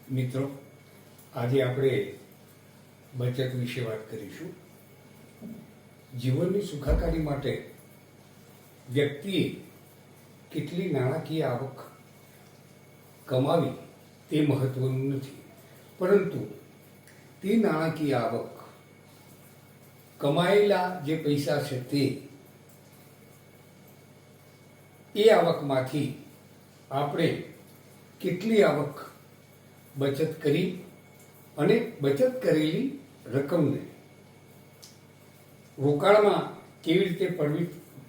મિત્રો, આજે આપણે બચત વિશે વાત કરીશું. જીવનની સુખાકારી માટે વ્યક્તિએ કેટલી નાણાકીય આવક કમાવી તે મહત્વનું નથી, પરંતુ તે નાણાકીય આવક કમાયેલા જે પૈસા છે તે એ આવકમાંથી આપણે કેટલી આવક બચત કરી અને બચત કરેલી રકમને રોકાણમાં કેવી રીતે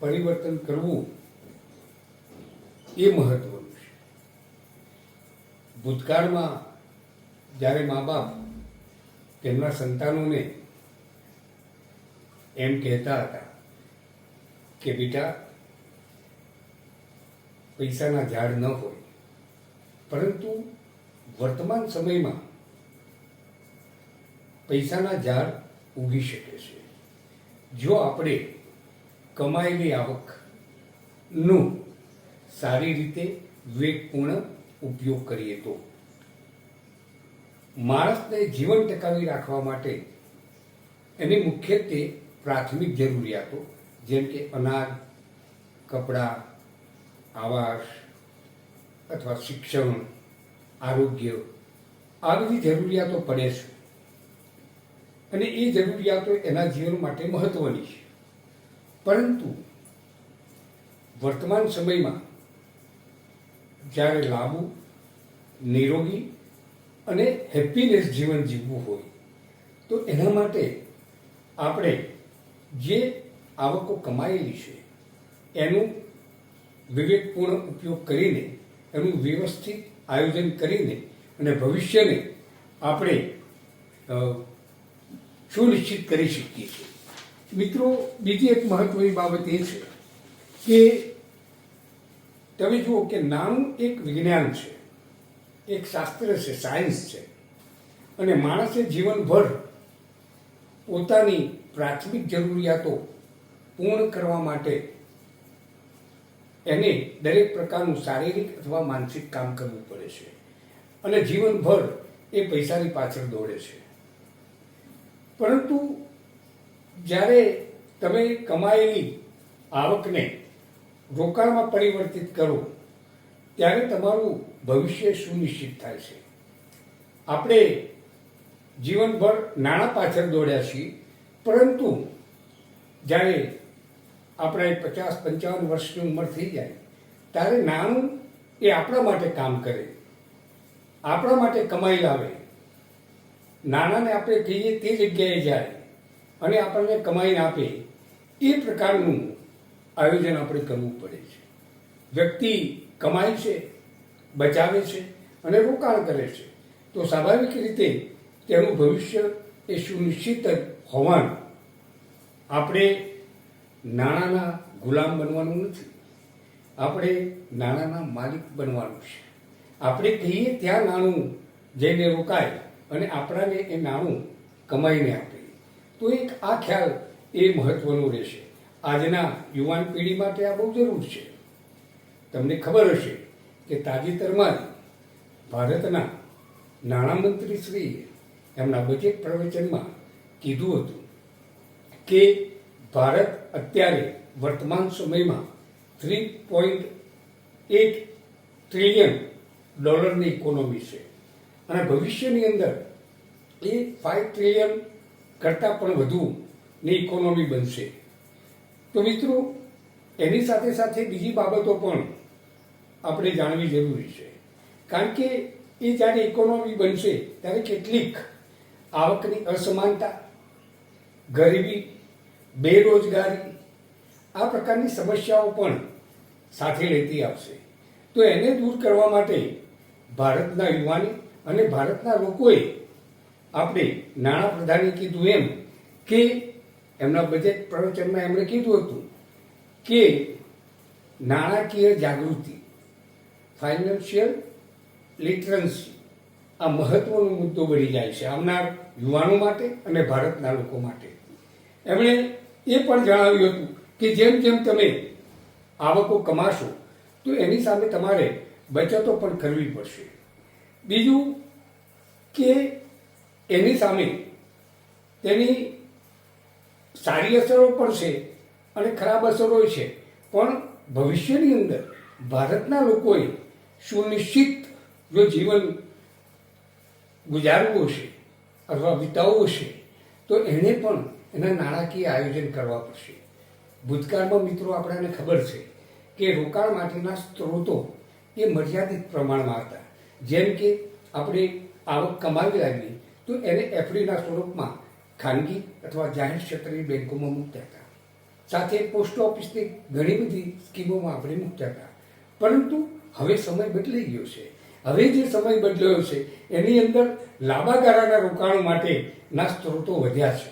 પરિવર્તન કરવું એ મહત્વનું છે. ભૂતકાળમાં જ્યારે મા બાપ તેમના સંતાનોને એમ કહેતા હતા કે બેટા, પૈસાના ઝાડ ન હોય, પરંતુ વર્તમાન સમયમાં પૈસાના ઝાડ ઉગી શકે છે જો આપણે કમાયેલી આવકનો સારી રીતે વિવેકપૂર્ણ ઉપયોગ કરીએ તો. માણસને જીવન ટકાવી રાખવા માટે એની મુખ્યત્વે પ્રાથમિક જરૂરિયાતો જેમ કે અનાજ, કપડાં, આવાસ અથવા શિક્ષણ, આરોગ્ય, આ બધી જરૂરિયાતો પડે છે અને એ જરૂરિયાતો એના જીવન માટે મહત્વની છે. પરંતુ વર્તમાન સમયમાં જ્યારે લાંબુ, નિરોગી અને હેપીનેસ જીવન જીવવું હોય તો એના માટે આપણે જે આવકો કમાયેલી છે એનું વિવેકપૂર્ણ ઉપયોગ કરીને, એનું વ્યવસ્થિત આયોજન કરીને અને ભવિષ્યને આપણે સુનિશ્ચિત કરી શકીએ છીએ. મિત્રો, બીજી એક મહત્વની બાબત એ છે કે તમે જુઓ કે નાણું એક વિજ્ઞાન છે, એક શાસ્ત્ર છે, સાયન્સ છે, અને માણસે જીવનભર પોતાની પ્રાથમિક જરૂરિયાતો પૂર્ણ કરવા માટે એને દરેક પ્રકારનું શારીરિક અથવા માનસિક કામ કરવું પડે છે અને જીવનભર એ પૈસાની પાછળ દોડે છે. પરંતુ જ્યારે તમે કમાયેલી આવકને રોકાણમાં પરિવર્તિત કરો ત્યારે તમારું ભવિષ્ય સુનિશ્ચિત થાય છે. આપણે જીવનભર નાણાં પાછળ દોડ્યા છીએ, પરંતુ જ્યારે આપણે 50-55 વર્ષની ઉંમર થઈ જાય ત્યારે નાણું એ આપણા માટે કામ કરે, આપણા માટે કમાઈ લાવે. નાણાંને આપણે કહીએ તે જગ્યાએ જાય અને આપણને કમાઈને આપે, એ પ્રકારનું આયોજન આપણે કરવું પડે છે. વ્યક્તિ કમાય છે, બચાવે છે અને રોકાણ કરે છે તો સ્વાભાવિક રીતે તેનું ભવિષ્ય એ સુનિશ્ચિત જ હોવાનું. આપણે નાણાંના ગુલામ બનવાનું નથી, આપણે નાણાંના માલિક બનવાનું છે. આપણે કહીએ ત્યાં નાણું જઈને રોકાય અને આપણાને એ નાણું કમાઈને આપે તો એક આ ખ્યાલ એ મહત્વનો રહેશે. આજના યુવાન પેઢી માટે આ બહુ જરૂર છે. તમને ખબર હશે કે તાજેતરમાં ભારતના નાણામંત્રી શ્રીએ એમના બજેટ પ્રવચનમાં કીધું હતું કે ભારત અત્યારે વર્તમાન સમયમાં $3.8 ટ્રિલિયન ની ઇકોનોમી છે અને ભવિષ્યની અંદર એ 5 ટ્રિલિયન કરતાં પણ વધુની ઇકોનોમી બનશે. તો મિત્રો, એની સાથે સાથે બીજી બાબતો પણ આપણે જાણવી જરૂરી છે, કારણ કે એ જ્યારે ઇકોનોમી બનશે ત્યારે કેટલીક આવકની અસમાનતા, ગરીબી, બેરોજગારી, આ પ્રકારની સમસ્યાઓ પણ સાથે લેતી આવશે. તો એને દૂર કરવા માટે ભારતના યુવાને અને ભારતના લોકોએ આપણે નાણાં પ્રધાને કીધું એમ કે એમના બજેટ પ્રવચનમાં એમણે કીધું હતું કે નાણાકીય જાગૃતિ, ફાઇનાન્શિયલ લિટરન્સી આ મહત્વનો મુદ્દો બની જાય છે આવનાર યુવાનો માટે અને ભારતના લોકો માટે. એમણે એ પણ જણાવ્યું હતું કે જેમ જેમ તમે આવકો કમાશો તો એની સામે તમારે બચતો પણ કરવી પડશે. બીજું કે એની સામે તેની સારી અસરો પણ છે અને ખરાબ અસરો છે, પણ ભવિષ્યની અંદર ભારતના લોકોએ સુનિશ્ચિત જો જીવન ગુજારવું હશે અથવા વિતાવવું હશે તો એણે પણ એના નાણાકીય આયોજન કરવા પડશે. ભૂતકાળમાં મિત્રો આપણને ખબર છે કે રોકાણ માટેના સ્ત્રોતો એ મર્યાદિત પ્રમાણમાં હતા. જેમ કે આપણે આવક કમાવી લાગી તો એને એફડીના સ્વરૂપમાં ખાનગી અથવા જાહેર ક્ષેત્રની બેંકોમાં મૂકતા હતા. સાથે પોસ્ટ ઓફિસની ઘણી બધી સ્કીમોમાં આપણે મૂકતા હતા. પરંતુ હવે સમય બદલાઈ ગયો છે. હવે જે સમય બદલાયો છે એની અંદર લાંબા ગાળાના રોકાણો માટેના સ્ત્રોતો વધ્યા છે.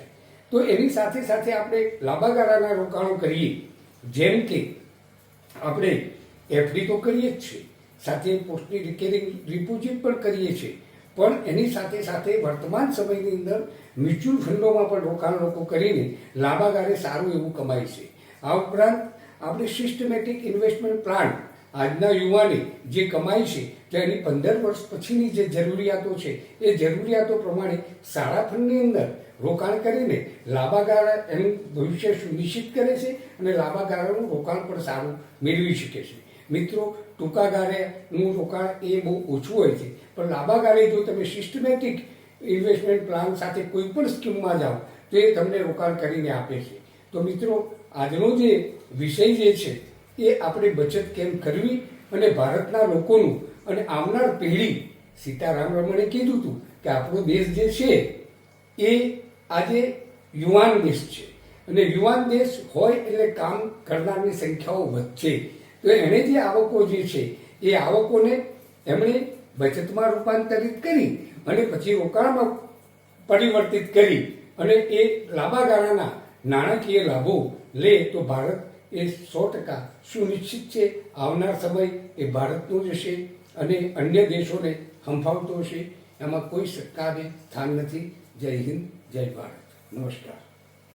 તો એની સાથે સાથે આપણે લાંબા ગાળાના રોકાણો કરીએ, જેમ કે આપણે એફડી તો કરીએ જ છીએ, સાથે પોસ્ટની રિકરિંગ ડિપોઝિટ પણ કરીએ છીએ, પણ એની સાથે સાથે વર્તમાન સમયની અંદર મ્યુચ્યુઅલ ફંડોમાં પણ રોકાણ લોકો કરીને લાંબા ગાળે સારું એવું કમાય છે. આ ઉપરાંત આપણે સિસ્ટમેટિક ઇન્વેસ્ટમેન્ટ પ્લાન આજના યુવાને જે કમાય છે તો એની 15 વર્ષ પછીની જે જરૂરિયાતો છે એ જરૂરિયાતો પ્રમાણે સારા ફંડની અંદર રોકાણ કરીને લાંબા ગાળા એનું ભવિષ્ય સુનિશ્ચિત કરે છે અને લાંબા ગાળાનું રોકાણ પણ સારું મેળવી શકે છે. મિત્રો, ટૂંકા ગાળાનું રોકાણ એ બહુ ઓછું હોય છે, પણ લાંબા ગાળે જો તમે સિસ્ટમેટિક ઇન્વેસ્ટમેન્ટ પ્લાન સાથે કોઈ પણ સ્કીમમાં જાઓ તો એ તમને રોકાણ કરીને આપે છે. તો મિત્રો, આજનો જે વિષય જે છે એ આપણે બચત કેમ કરવી અને ભારતના લોકોનું અને આવનાર પેઢી, સીતારામ રમણે કીધું હતું કે આપણો દેશ જે છે એ આજે યુવાન દેશ છે અને યુવાન દેશ હોય એટલે કામ કરનારની સંખ્યાઓ વધશે. તો એણે જે આવકો જે છે એ આવકોને એમણે બચતમાં રૂપાંતરિત કરી અને પછી રોકાણમાં પરિવર્તિત કરી અને એ લાંબા ગાળાના નાણાકીય લાભો લે તો ભારત એ 100% સુનિશ્ચિત છે આવનાર સમય એ ભારતનો જ હશે અને અન્ય દેશોને હંફાવતો હશે. એમાં કોઈ શંકાને સ્થાન નથી. જય હિન્દ, જય ભારત. નમસ્કાર.